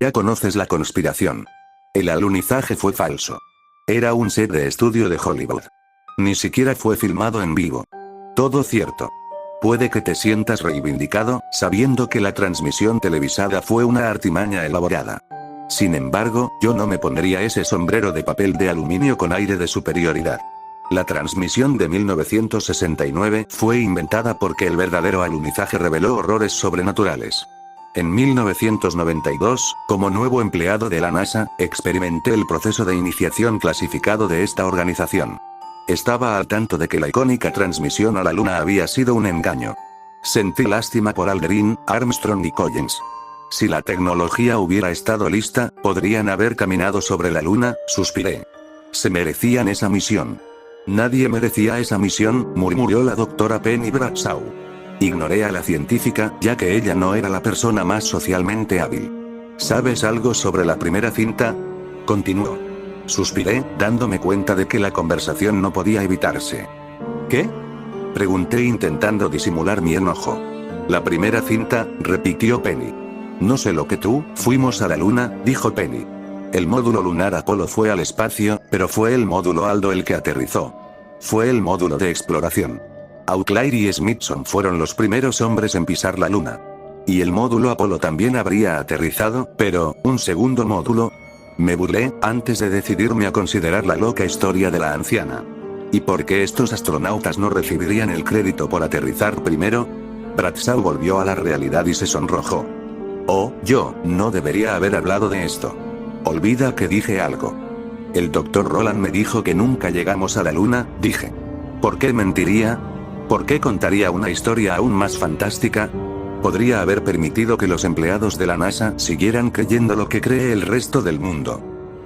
Ya conoces la conspiración. El alunizaje fue falso. Era un set de estudio de Hollywood. Ni siquiera fue filmado en vivo. Todo cierto. Puede que te sientas reivindicado, sabiendo que la transmisión televisada fue una artimaña elaborada. Sin embargo, yo no me pondría ese sombrero de papel de aluminio con aire de superioridad. La transmisión de 1969 fue inventada porque el verdadero alunizaje reveló horrores sobrenaturales. En 1992, como nuevo empleado de la NASA, experimenté el proceso de iniciación clasificado de esta organización. Estaba al tanto de que la icónica transmisión a la Luna había sido un engaño. Sentí lástima por Aldrin, Armstrong y Collins. Si la tecnología hubiera estado lista, podrían haber caminado sobre la Luna, suspiré. Se merecían esa misión. Nadie merecía esa misión, murmuró la doctora Penny Bradshaw. Ignoré a la científica, ya que ella no era la persona más socialmente hábil. ¿Sabes algo sobre la primera cinta? Continuó. Suspiré, dándome cuenta de que la conversación no podía evitarse. ¿Qué? Pregunté intentando disimular mi enojo. La primera cinta, repitió Penny. No sé lo que tú, fuimos a la Luna, dijo Penny. El módulo lunar Apolo fue al espacio, pero fue el módulo Aldo el que aterrizó. Fue el módulo de exploración. Outlier y Smithson fueron los primeros hombres en pisar la Luna. Y el módulo Apolo también habría aterrizado, pero, ¿un segundo módulo? Me burlé, antes de decidirme a considerar la loca historia de la anciana. ¿Y por qué estos astronautas no recibirían el crédito por aterrizar primero? Bradshaw volvió a la realidad y se sonrojó. Oh, yo, no debería haber hablado de esto. Olvida que dije algo. El Dr. Roland me dijo que nunca llegamos a la Luna, dije. ¿Por qué mentiría? ¿Por qué contaría una historia aún más fantástica? Podría haber permitido que los empleados de la NASA siguieran creyendo lo que cree el resto del mundo.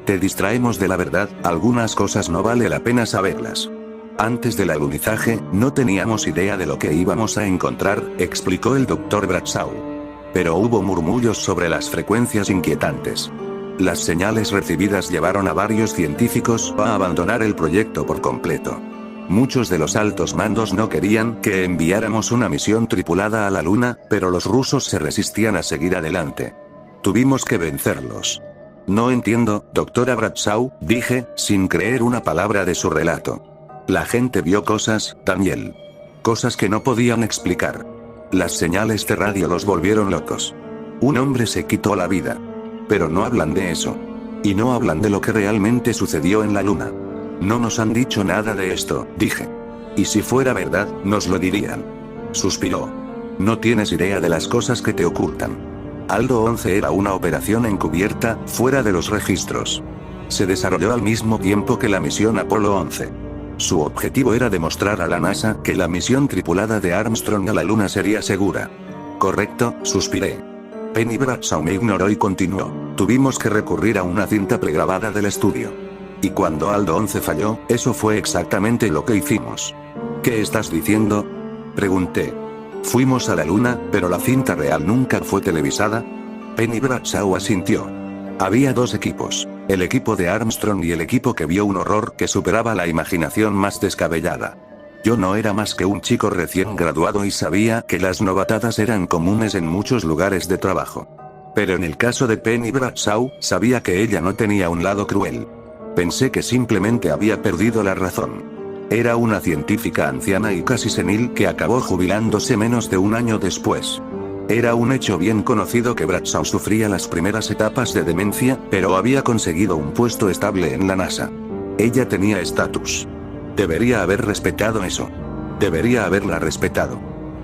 Te distraemos de la verdad, algunas cosas no vale la pena saberlas. Antes del alunizaje, no teníamos idea de lo que íbamos a encontrar, explicó el Dr. Bradshaw. Pero hubo murmullos sobre las frecuencias inquietantes. Las señales recibidas llevaron a varios científicos a abandonar el proyecto por completo. Muchos de los altos mandos no querían que enviáramos una misión tripulada a la Luna, pero los rusos se resistían a seguir adelante. Tuvimos que vencerlos. No entiendo, doctora Bradshaw, dije, sin creer una palabra de su relato. La gente vio cosas, Daniel. Cosas que no podían explicar. Las señales de radio los volvieron locos. Un hombre se quitó la vida. Pero no hablan de eso. Y no hablan de lo que realmente sucedió en la Luna. No nos han dicho nada de esto, dije. Y si fuera verdad, nos lo dirían. Suspiró. No tienes idea de las cosas que te ocultan. Aldo 11 era una operación encubierta, fuera de los registros. Se desarrolló al mismo tiempo que la misión Apolo 11. Su objetivo era demostrar a la NASA que la misión tripulada de Armstrong a la Luna sería segura. Correcto, suspiré. Penny Bradshaw me ignoró y continuó. Tuvimos que recurrir a una cinta pregrabada del estudio. Y cuando Aldo 11 falló, eso fue exactamente lo que hicimos. ¿Qué estás diciendo? Pregunté. Fuimos a la Luna, pero la cinta real nunca fue televisada. Penny Bradshaw asintió. Había dos equipos, el equipo de Armstrong y el equipo que vio un horror que superaba la imaginación más descabellada. Yo no era más que un chico recién graduado y sabía que las novatadas eran comunes en muchos lugares de trabajo. Pero en el caso de Penny Bradshaw, sabía que ella no tenía un lado cruel. Pensé que simplemente había perdido la razón. Era una científica anciana y casi senil que acabó jubilándose menos de un año después. Era un hecho bien conocido que Bradshaw sufría las primeras etapas de demencia, pero había conseguido un puesto estable en la NASA. Ella tenía estatus. Debería haber respetado eso. Debería haberla respetado.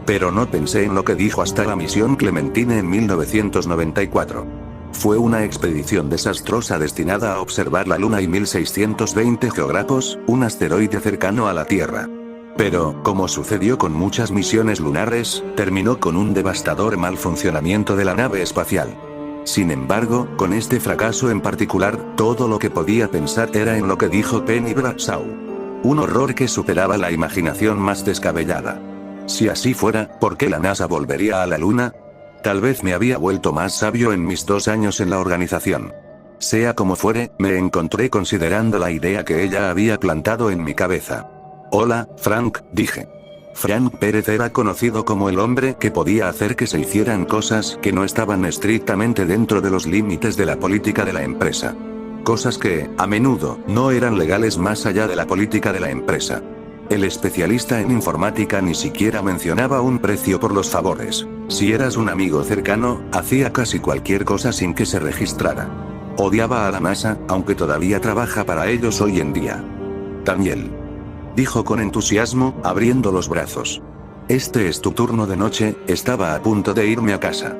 Pero no pensé en lo que dijo hasta la misión Clementine en 1994. Fue una expedición desastrosa destinada a observar la Luna y 1620 geógrafos, un asteroide cercano a la Tierra. Pero, como sucedió con muchas misiones lunares, terminó con un devastador mal funcionamiento de la nave espacial. Sin embargo, con este fracaso en particular, todo lo que podía pensar era en lo que dijo Penny Bradshaw. Un horror que superaba la imaginación más descabellada. Si así fuera, ¿por qué la NASA volvería a la Luna? Tal vez me había vuelto más sabio en mis 2 años en la organización. Sea como fuere, me encontré considerando la idea que ella había plantado en mi cabeza. Hola, Frank, dije. Frank Pérez era conocido como el hombre que podía hacer que se hicieran cosas que no estaban estrictamente dentro de los límites de la política de la empresa. Cosas que, a menudo, no eran legales más allá de la política de la empresa. El especialista en informática ni siquiera mencionaba un precio por los favores. Si eras un amigo cercano, hacía casi cualquier cosa sin que se registrara. Odiaba a la masa, aunque todavía trabaja para ellos hoy en día. Daniel. Dijo con entusiasmo, abriendo los brazos. Este es tu turno de noche, estaba a punto de irme a casa.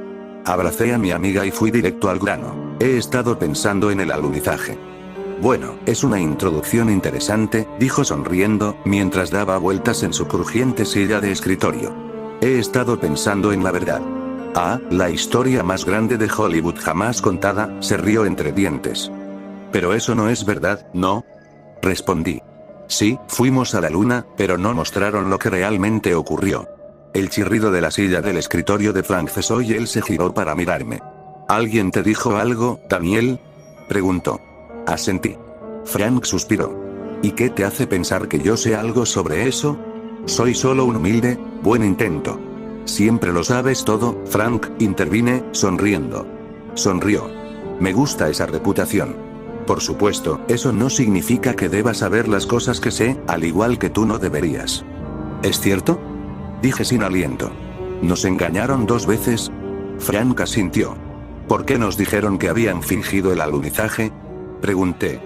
Abracé a mi amiga y fui directo al grano. He estado pensando en el alunizaje. Bueno, es una introducción interesante, dijo sonriendo, mientras daba vueltas en su crujiente silla de escritorio. He estado pensando en la verdad. Ah, la historia más grande de Hollywood jamás contada, se rió entre dientes. Pero eso no es verdad, ¿no? Respondí. Sí, fuimos a la luna, pero no mostraron lo que realmente ocurrió. El chirrido de la silla del escritorio de Frank cesó y él se giró para mirarme. ¿Alguien te dijo algo, Daniel? Preguntó. Asentí. Frank suspiró. ¿Y qué te hace pensar que yo sé algo sobre eso? Soy solo un humilde, buen intento. Siempre lo sabes todo, Frank, intervine, sonriendo. Sonrió. Me gusta esa reputación. Por supuesto, eso no significa que debas saber las cosas que sé, al igual que tú no deberías. ¿Es cierto? Dije sin aliento. ¿Nos engañaron 2 veces? Frank asintió. ¿Por qué nos dijeron que habían fingido el alunizaje? Pregunté.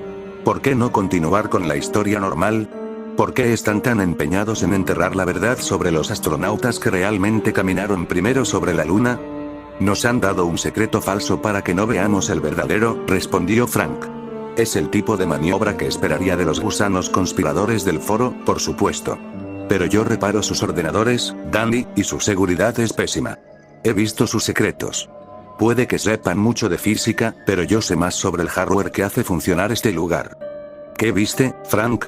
¿Por qué no continuar con la historia normal? ¿Por qué están tan empeñados en enterrar la verdad sobre los astronautas que realmente caminaron primero sobre la luna? Nos han dado un secreto falso para que no veamos el verdadero, respondió Frank. Es el tipo de maniobra que esperaría de los gusanos conspiradores del foro, por supuesto. Pero yo reparo sus ordenadores, Danny, y su seguridad es pésima. He visto sus secretos. Puede que sepan mucho de física, pero yo sé más sobre el hardware que hace funcionar este lugar. ¿Qué viste, Frank?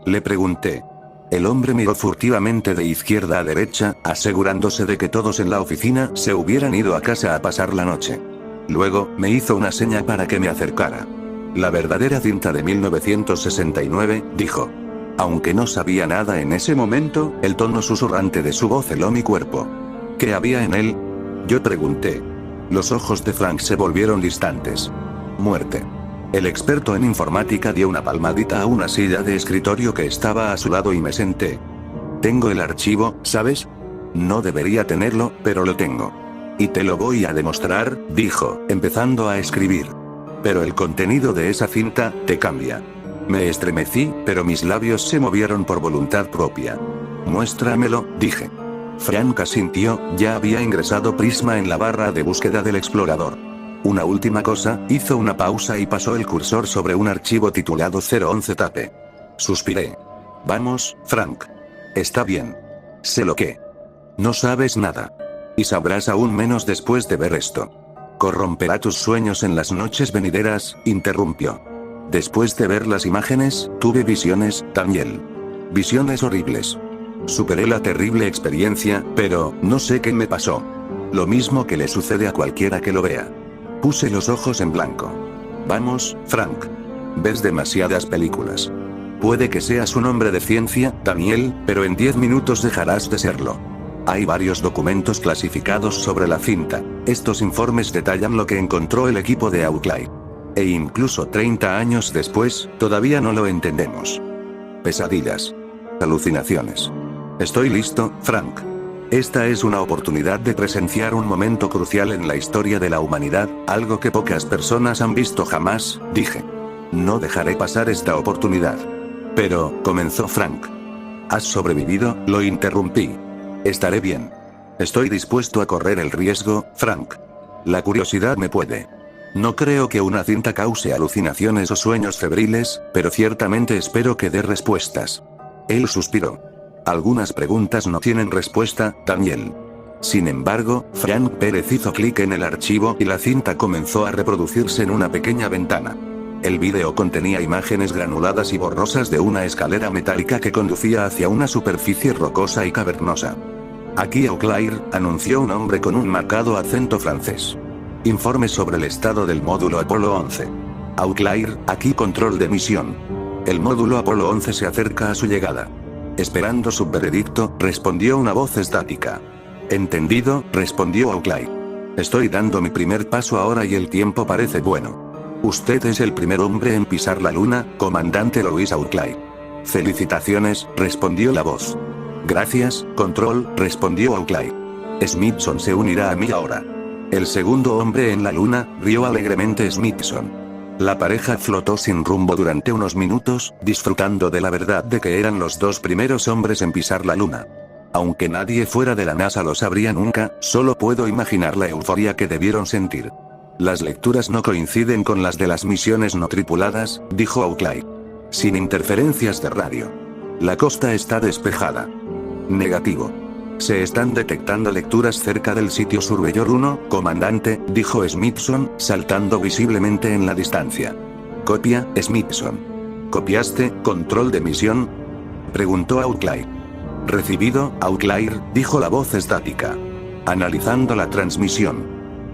Le pregunté. El hombre miró furtivamente de izquierda a derecha, asegurándose de que todos en la oficina se hubieran ido a casa a pasar la noche. Luego, me hizo una seña para que me acercara. La verdadera cinta de 1969, dijo. Aunque no sabía nada en ese momento, el tono susurrante de su voz heló mi cuerpo. ¿Qué había en él? Yo pregunté. Los ojos de Frank se volvieron distantes. Muerte. El experto en informática dio una palmadita a una silla de escritorio que estaba a su lado y me senté. Tengo el archivo, ¿sabes? No debería tenerlo, pero lo tengo. Y te lo voy a demostrar, dijo, empezando a escribir. Pero el contenido de esa cinta, te cambia. Me estremecí, pero mis labios se movieron por voluntad propia. Muéstramelo, dije. Frank asintió, ya había ingresado Prisma en la barra de búsqueda del explorador. Una última cosa, hizo una pausa y pasó el cursor sobre un archivo titulado 011 Tape. Suspiré. Vamos, Frank. Está bien. Sé lo que. No sabes nada. Y sabrás aún menos después de ver esto. Corromperá tus sueños en las noches venideras, interrumpió. Después de ver las imágenes, tuve visiones, Daniel. Visiones horribles. Superé la terrible experiencia, pero, no sé qué me pasó. Lo mismo que le sucede a cualquiera que lo vea. Puse los ojos en blanco. Vamos, Frank. Ves demasiadas películas. Puede que seas un hombre de ciencia, Daniel, pero en 10 minutos dejarás de serlo. Hay varios documentos clasificados sobre la cinta. Estos informes detallan lo que encontró el equipo de Outlier. E incluso 30 años después, todavía no lo entendemos. Pesadillas. Alucinaciones. Estoy listo, Frank. Esta es una oportunidad de presenciar un momento crucial en la historia de la humanidad, algo que pocas personas han visto jamás, dije. No dejaré pasar esta oportunidad. Pero, comenzó Frank. ¿Has sobrevivido? Lo interrumpí. Estaré bien. Estoy dispuesto a correr el riesgo, Frank. La curiosidad me puede. No creo que una cinta cause alucinaciones o sueños febriles, pero ciertamente espero que dé respuestas. Él suspiró. Algunas preguntas no tienen respuesta, Daniel. Sin embargo, Frank Pérez hizo clic en el archivo y la cinta comenzó a reproducirse en una pequeña ventana. El vídeo contenía imágenes granuladas y borrosas de una escalera metálica que conducía hacia una superficie rocosa y cavernosa. Aquí Outlier, anunció un hombre con un marcado acento francés. Informe sobre el estado del módulo Apolo 11. Outlier, aquí control de misión. El módulo Apolo 11 se acerca a su llegada. Esperando su veredicto, respondió una voz estática. Entendido, respondió Auclay. Estoy dando mi primer paso ahora y el tiempo parece bueno. Usted es el primer hombre en pisar la luna, comandante Louis Auclay. Felicitaciones, respondió la voz. Gracias, Control, respondió Auclay. Smithson se unirá a mí ahora. El segundo hombre en la luna, rió alegremente Smithson. La pareja flotó sin rumbo durante unos minutos, disfrutando de la verdad de que eran los dos primeros hombres en pisar la luna. Aunque nadie fuera de la NASA lo sabría nunca, solo puedo imaginar la euforia que debieron sentir. Las lecturas no coinciden con las de las misiones no tripuladas, dijo Auclay. Sin interferencias de radio. La costa está despejada. Negativo. Se están detectando lecturas cerca del sitio Surveyor 1, comandante, dijo Smithson, saltando visiblemente en la distancia. Copia, Smithson. ¿Copiaste, control de misión? Preguntó Auclay. Recibido, Auclay, dijo la voz estática. Analizando la transmisión.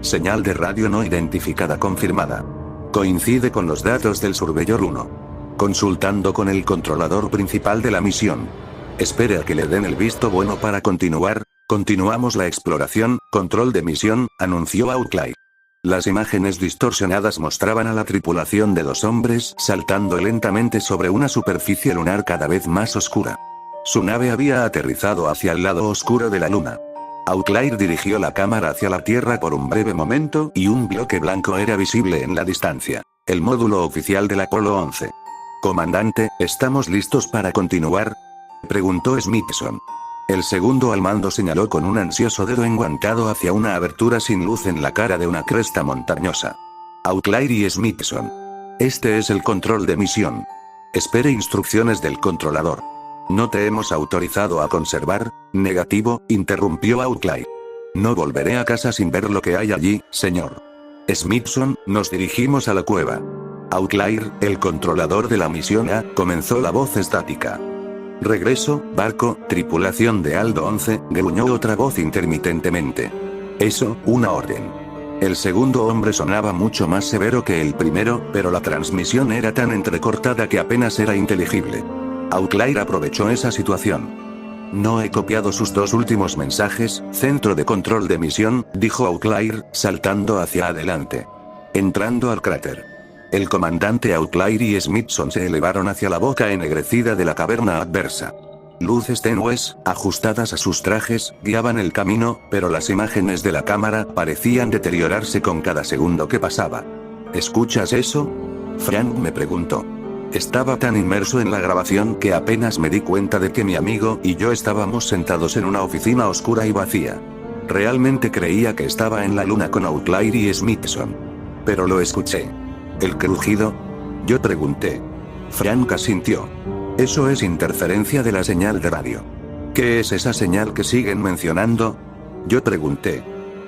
Señal de radio no identificada confirmada. Coincide con los datos del Surveyor 1. Consultando con el controlador principal de la misión. Espere a que le den el visto bueno para continuar. Continuamos la exploración, control de misión, anunció Auclay. Las imágenes distorsionadas mostraban a la tripulación de dos hombres saltando lentamente sobre una superficie lunar cada vez más oscura. Su nave había aterrizado hacia el lado oscuro de la luna. Auclay dirigió la cámara hacia la Tierra por un breve momento y un bloque blanco era visible en la distancia. El módulo oficial del Apolo 11. Comandante, ¿estamos listos para continuar?, preguntó Smithson. El segundo al mando señaló con un ansioso dedo enguantado hacia una abertura sin luz en la cara de una cresta montañosa. Auclay y Smithson. Este es el control de misión. Espere instrucciones del controlador. ¿No te hemos autorizado a conservar? Negativo, interrumpió Auclay. No volveré a casa sin ver lo que hay allí, señor. Smithson, nos dirigimos a la cueva. Auclay, el controlador de la misión A, comenzó la voz estática. Regreso, barco, tripulación de Aldo 11, gruñó otra voz intermitentemente. Eso, una orden. El segundo hombre sonaba mucho más severo que el primero, pero la transmisión era tan entrecortada que apenas era inteligible. Auclay aprovechó esa situación. No he copiado sus dos últimos mensajes, centro de control de misión, dijo Auclay, saltando hacia adelante. Entrando al cráter. El comandante Auclay y Smithson se elevaron hacia la boca ennegrecida de la caverna adversa. Luces tenues, ajustadas a sus trajes, guiaban el camino, pero las imágenes de la cámara parecían deteriorarse con cada segundo que pasaba. ¿Escuchas eso?, Frank me preguntó. Estaba tan inmerso en la grabación que apenas me di cuenta de que mi amigo y yo estábamos sentados en una oficina oscura y vacía. Realmente creía que estaba en la luna con Auclay y Smithson. Pero lo escuché. ¿El crujido? Yo pregunté. Frank asintió. Eso es interferencia de la señal de radio. ¿Qué es esa señal que siguen mencionando? Yo pregunté.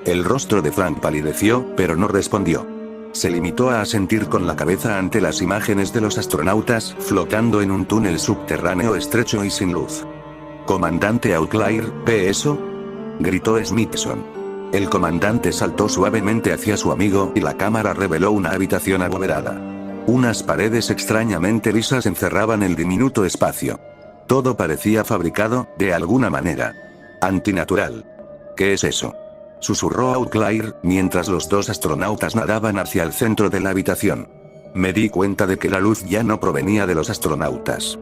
El rostro de Frank palideció, pero no respondió. Se limitó a asentir con la cabeza ante las imágenes de los astronautas flotando en un túnel subterráneo estrecho y sin luz. Comandante Auclay, ¿ve eso?, gritó Smithson. El comandante saltó suavemente hacia su amigo y la cámara reveló una habitación abovedada. Unas paredes extrañamente lisas encerraban el diminuto espacio. Todo parecía fabricado, de alguna manera. Antinatural. ¿Qué es eso?, susurró Auclay, mientras los dos astronautas nadaban hacia el centro de la habitación. Me di cuenta de que la luz ya no provenía de los astronautas.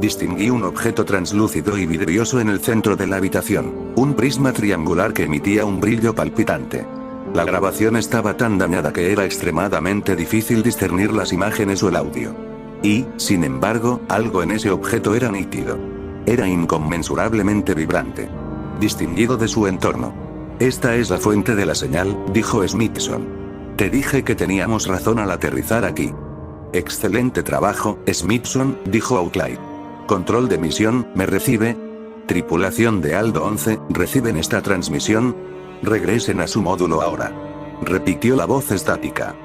Distinguí un objeto translúcido y vidrioso en el centro de la habitación, un prisma triangular que emitía un brillo palpitante. La grabación estaba tan dañada que era extremadamente difícil discernir las imágenes o el audio. Y, sin embargo, algo en ese objeto era nítido. Era inconmensurablemente vibrante. Distinguido de su entorno. Esta es la fuente de la señal, dijo Smithson. Te dije que teníamos razón al aterrizar aquí. Excelente trabajo, Smithson, dijo Auclay. Control de misión, ¿me recibe? Tripulación de Aldo 11, ¿reciben esta transmisión? Regresen a su módulo ahora. Repitió la voz estática.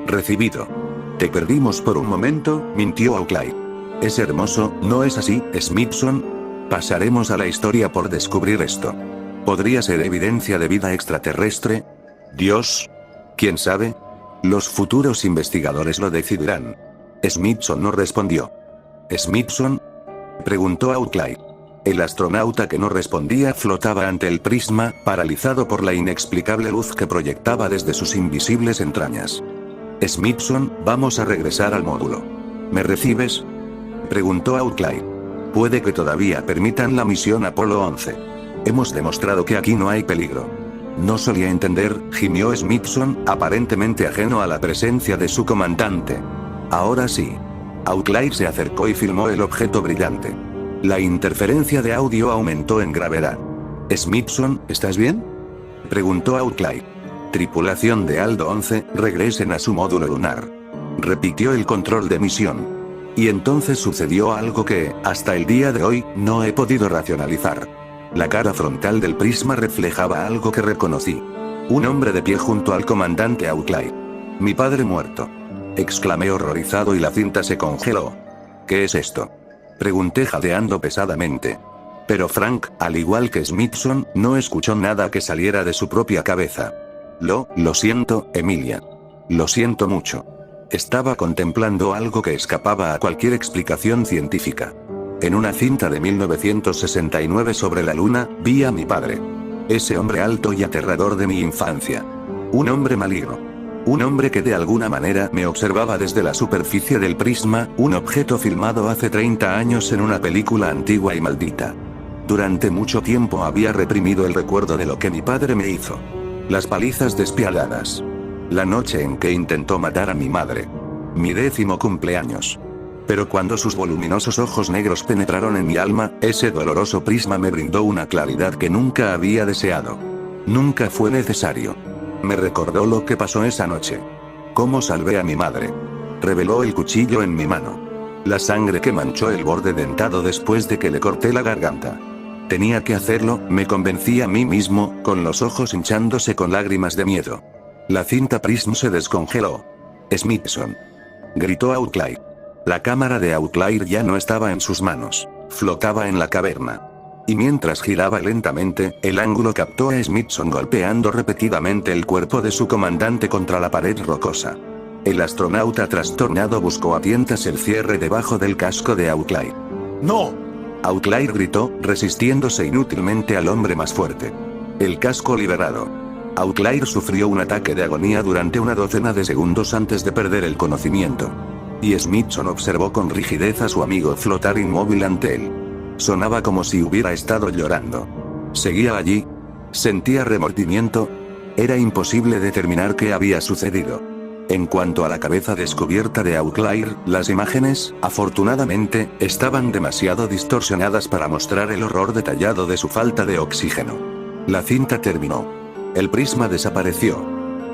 Recibido. Te perdimos por un momento, mintió Auclay. Es hermoso, ¿no es así, Smithson? Pasaremos a la historia por descubrir esto. ¿Podría ser evidencia de vida extraterrestre? ¿Dios? ¿Quién sabe? Los futuros investigadores lo decidirán. Smithson no respondió. ¿Smithson?, preguntó Auclay. El astronauta que no respondía flotaba ante el prisma, paralizado por la inexplicable luz que proyectaba desde sus invisibles entrañas. Smithson, vamos a regresar al módulo. ¿Me recibes?, preguntó Outlier. Puede que todavía permitan la misión Apolo 11. Hemos demostrado que aquí no hay peligro. No solía entender, gimió Smithson, aparentemente ajeno a la presencia de su comandante. Ahora sí. Outlier se acercó y filmó el objeto brillante. La interferencia de audio aumentó en gravedad. Smithson, ¿estás bien?, preguntó Outlier. Tripulación de Aldo 11, regresen a su módulo lunar. Repitió el control de misión. Y entonces sucedió algo que, hasta el día de hoy, no he podido racionalizar. La cara frontal del prisma reflejaba algo que reconocí. Un hombre de pie junto al comandante Outlier. Mi padre muerto. Exclamé horrorizado y la cinta se congeló. ¿Qué es esto?, pregunté jadeando pesadamente. Pero Frank, al igual que Smithson, no escuchó nada que saliera de su propia cabeza. Lo siento, Emilia. Lo siento mucho. Estaba contemplando algo que escapaba a cualquier explicación científica. En una cinta de 1969 sobre la luna, vi a mi padre. Ese hombre alto y aterrador de mi infancia. Un hombre maligno. Un hombre que de alguna manera me observaba desde la superficie del prisma, un objeto filmado hace 30 años en una película antigua y maldita. Durante mucho tiempo había reprimido el recuerdo de lo que mi padre me hizo. Las palizas despiadadas. La noche en que intentó matar a mi madre. Mi 10º cumpleaños. Pero cuando sus voluminosos ojos negros penetraron en mi alma, ese doloroso prisma me brindó una claridad que nunca había deseado. Nunca fue necesario. Me recordó lo que pasó esa noche. Cómo salvé a mi madre. Reveló el cuchillo en mi mano. La sangre que manchó el borde dentado después de que le corté la garganta. Tenía que hacerlo, me convencí a mí mismo, con los ojos hinchándose con lágrimas de miedo. La cinta prisma se descongeló. Smithson, gritó Outlier. La cámara de Outlier ya no estaba en sus manos, flotaba en la caverna. Y mientras giraba lentamente, el ángulo captó a Smithson golpeando repetidamente el cuerpo de su comandante contra la pared rocosa. El astronauta trastornado buscó a tientas el cierre debajo del casco de Outlier. ¡No! Outlier gritó, resistiéndose inútilmente al hombre más fuerte. El casco liberado. Outlier sufrió un ataque de agonía durante una docena de segundos antes de perder el conocimiento. Y Smithson observó con rigidez a su amigo flotar inmóvil ante él. Sonaba como si hubiera estado llorando. ¿Seguía allí? ¿Sentía remordimiento? Era imposible determinar qué había sucedido. En cuanto a la cabeza descubierta de Outlier, las imágenes, afortunadamente, estaban demasiado distorsionadas para mostrar el horror detallado de su falta de oxígeno. La cinta terminó. El prisma desapareció.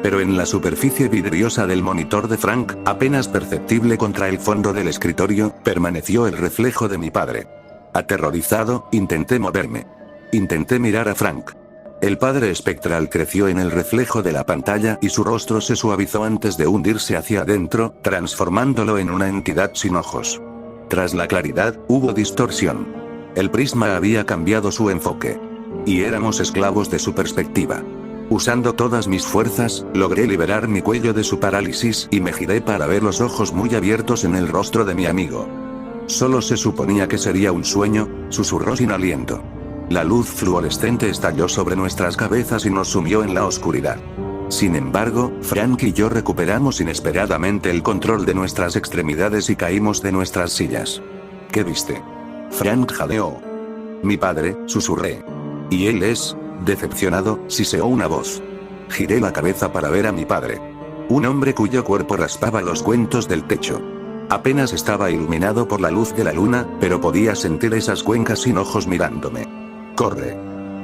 Pero en la superficie vidriosa del monitor de Frank, apenas perceptible contra el fondo del escritorio, permaneció el reflejo de mi padre. Aterrorizado, intenté moverme. Intenté mirar a Frank. El padre espectral creció en el reflejo de la pantalla y su rostro se suavizó antes de hundirse hacia adentro, transformándolo en una entidad sin ojos. Tras la claridad, hubo distorsión. El prisma había cambiado su enfoque. Y éramos esclavos de su perspectiva. Usando todas mis fuerzas, logré liberar mi cuello de su parálisis y me giré para ver los ojos muy abiertos en el rostro de mi amigo. Solo se suponía que sería un sueño, susurró sin aliento. La luz fluorescente estalló sobre nuestras cabezas y nos sumió en la oscuridad. Sin embargo, Frank y yo recuperamos inesperadamente el control de nuestras extremidades y caímos de nuestras sillas. ¿Qué viste?, Frank jadeó. Mi padre, susurré. Y él es... decepcionado, siseó una voz. Giré la cabeza para ver a mi padre. Un hombre cuyo cuerpo raspaba los cuentos del techo. Apenas estaba iluminado por la luz de la luna, pero podía sentir esas cuencas sin ojos mirándome. ¡Corre!,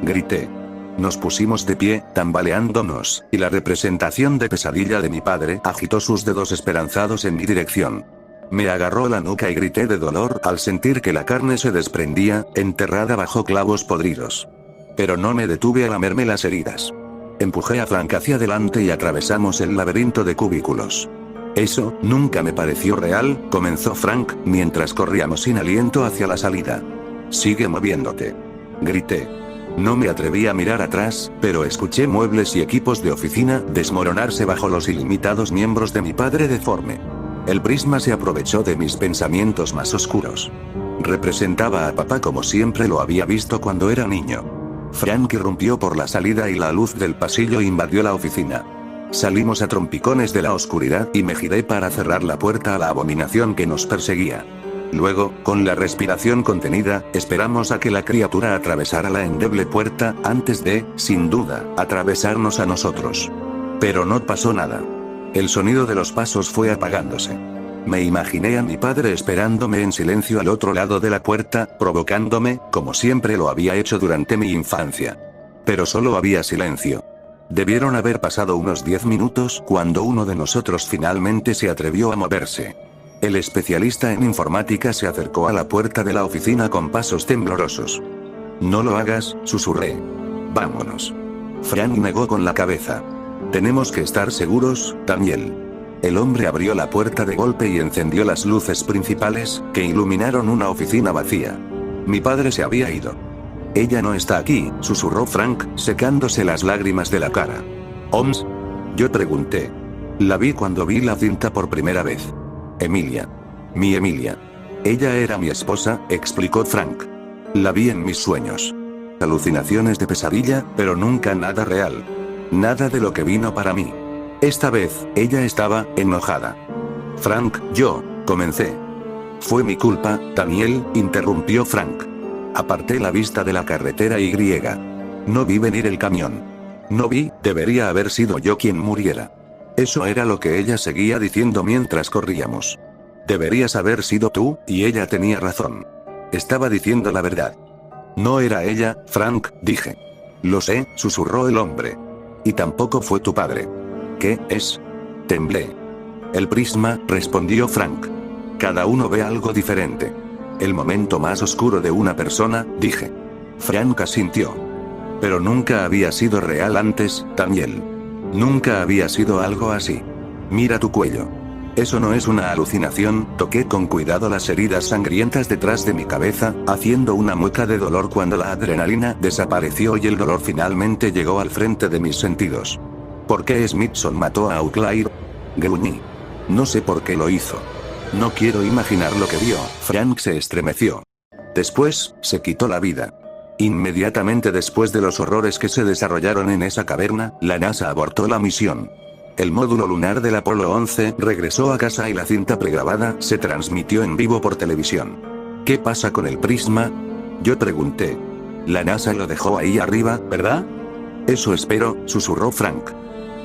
grité. Nos pusimos de pie, tambaleándonos, y la representación de pesadilla de mi padre agitó sus dedos esperanzados en mi dirección. Me agarró la nuca y grité de dolor al sentir que la carne se desprendía, enterrada bajo clavos podridos. Pero no me detuve a lamerme las heridas. Empujé a Frank hacia adelante y atravesamos el laberinto de cubículos. Eso, nunca me pareció real, comenzó Frank, mientras corríamos sin aliento hacia la salida. Sigue moviéndote, grité. No me atreví a mirar atrás, pero escuché muebles y equipos de oficina desmoronarse bajo los ilimitados miembros de mi padre deforme. El prisma se aprovechó de mis pensamientos más oscuros. Representaba a papá como siempre lo había visto cuando era niño. Frank irrumpió por la salida y la luz del pasillo invadió la oficina. Salimos a trompicones de la oscuridad y me giré para cerrar la puerta a la abominación que nos perseguía. Luego, con la respiración contenida, esperamos a que la criatura atravesara la endeble puerta, antes de, sin duda, atravesarnos a nosotros. Pero no pasó nada. El sonido de los pasos fue apagándose. Me imaginé a mi padre esperándome en silencio al otro lado de la puerta, provocándome, como siempre lo había hecho durante mi infancia. Pero solo había silencio. Debieron haber pasado unos 10 minutos cuando uno de nosotros finalmente se atrevió a moverse. El especialista en informática se acercó a la puerta de la oficina con pasos temblorosos. No lo hagas, susurré. Vámonos. Frank negó con la cabeza. Tenemos que estar seguros, Daniel. El hombre abrió la puerta de golpe y encendió las luces principales, que iluminaron una oficina vacía. Mi padre se había ido. Ella no está aquí, susurró Frank, secándose las lágrimas de la cara. ¿Oms? Yo pregunté. La vi cuando vi la cinta por primera vez. Emilia. Mi Emilia. Ella era mi esposa, explicó Frank. La vi en mis sueños. Alucinaciones de pesadilla, pero nunca nada real. Nada de lo que vino para mí. Esta vez, ella estaba enojada. Frank, comencé. Fue mi culpa, Daniel, interrumpió Frank. Aparté la vista de la carretera y. No vi venir el camión. No vi, debería haber sido yo quien muriera. Eso era lo que ella seguía diciendo mientras corríamos. Deberías haber sido tú, y ella tenía razón. Estaba diciendo la verdad. No era ella, Frank, dije. Lo sé, susurró el hombre. Y tampoco fue tu padre. ¿Qué es? Temblé. El prisma, respondió Frank. Cada uno ve algo diferente. El momento más oscuro de una persona, dije. Frank asintió. Pero nunca había sido real antes, Daniel. Nunca había sido algo así. Mira tu cuello. Eso no es una alucinación, toqué con cuidado las heridas sangrientas detrás de mi cabeza, haciendo una mueca de dolor cuando la adrenalina desapareció y el dolor finalmente llegó al frente de mis sentidos. ¿Por qué Smithson mató a Outlier? Gruñí. No sé por qué lo hizo. No quiero imaginar lo que vio. Frank se estremeció. Después, se quitó la vida. Inmediatamente después de los horrores que se desarrollaron en esa caverna, la NASA abortó la misión. El módulo lunar del Apolo 11 regresó a casa y la cinta pregrabada se transmitió en vivo por televisión. ¿Qué pasa con el prisma? Yo pregunté. La NASA lo dejó ahí arriba, ¿verdad? Eso espero, susurró Frank.